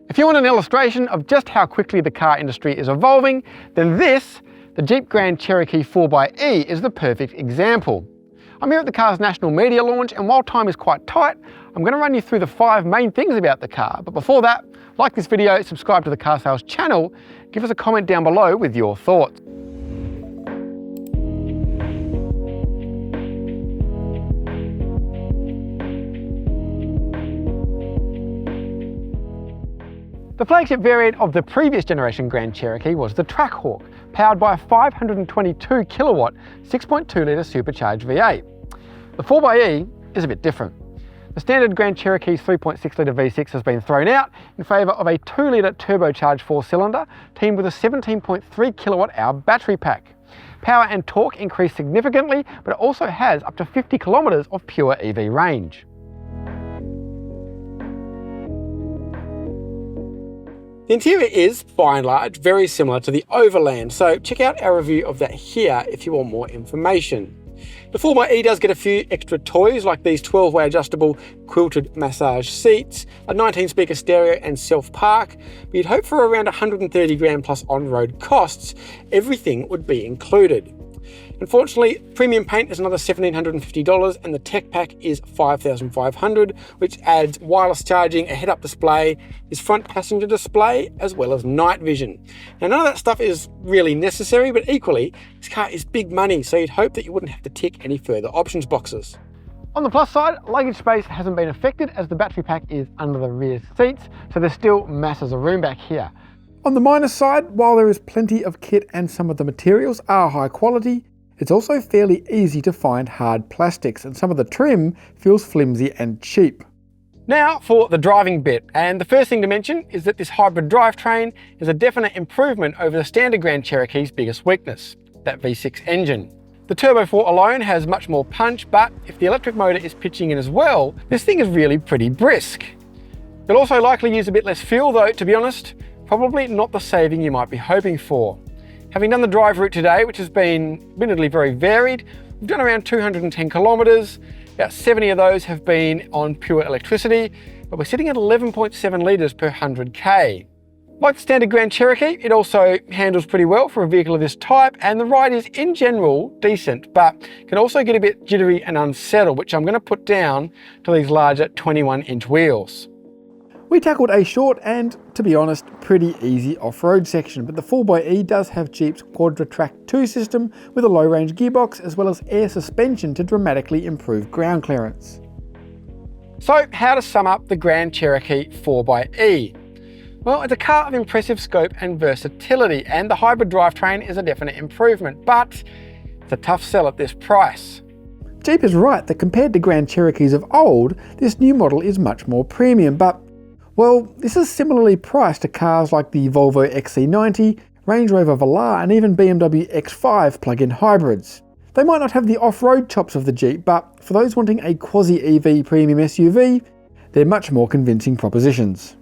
If you want an illustration of just how quickly the car industry is evolving, then this, the Jeep Grand Cherokee 4xe, is the perfect example. I'm here at the car's national media launch, and while time is quite tight, I'm going to run you through the 5 main things about the car. But before that, like this video, subscribe to the Car Sales channel, give us a comment down below with your thoughts. The flagship variant of the previous generation Grand Cherokee was the Trackhawk, powered by a 522 kilowatt 6.2 litre supercharged V8. The 4xe is a bit different. The standard Grand Cherokee's 3.6 litre V6 has been thrown out in favour of a 2 litre turbocharged 4-cylinder teamed with a 17.3 kilowatt hour battery pack. Power and torque increase significantly, but it also has up to 50 kilometres of pure EV range. The interior is, by and large, very similar to the Overland, so check out our review of that here if you want more information. The 4xe does get a few extra toys like these 12-way adjustable quilted massage seats, a 19-speaker stereo and self-park, but you'd hope for around 130 grand plus on-road costs. Everything would be included. Unfortunately, premium paint is another $1,750 and the tech pack is $5,500, which adds wireless charging, a head-up display, this front passenger display, as well as night vision. Now, none of that stuff is really necessary, but equally, this car is big money, so you'd hope that you wouldn't have to tick any further options boxes. On the plus side, luggage space hasn't been affected as the battery pack is under the rear seats, so there's still masses of room back here. On the minus side, while there is plenty of kit and some of the materials are high quality, it's also fairly easy to find hard plastics, and some of the trim feels flimsy and cheap. Now for the driving bit, and the first thing to mention is that this hybrid drivetrain is a definite improvement over the standard Grand Cherokee's biggest weakness, that V6 engine. The Turbo 4 alone has much more punch, but if the electric motor is pitching in as well, this thing is really pretty brisk. It'll also likely use a bit less fuel though, to be honest, probably not the saving you might be hoping for. Having done the drive route today, which has been admittedly very varied, we've done around 210 kilometres, about 70 of those have been on pure electricity, but we're sitting at 11.7 litres per 100k. Like the standard Grand Cherokee, it also handles pretty well for a vehicle of this type, and the ride is in general decent, but can also get a bit jittery and unsettled, which I'm going to put down to these larger 21-inch wheels. We tackled a short and, to be honest, pretty easy off-road section, but the 4xe does have Jeep's Quadra-Track 2 system with a low-range gearbox as well as air suspension to dramatically improve ground clearance. So how to sum up the Grand Cherokee 4xe? Well, it's a car of impressive scope and versatility, and the hybrid drivetrain is a definite improvement, but it's a tough sell at this price. Jeep is right that compared to Grand Cherokees of old, this new model is much more premium, but well, this is similarly priced to cars like the Volvo XC90, Range Rover Velar and even BMW X5 plug-in hybrids. They might not have the off-road chops of the Jeep, but for those wanting a quasi-EV premium SUV, they're much more convincing propositions.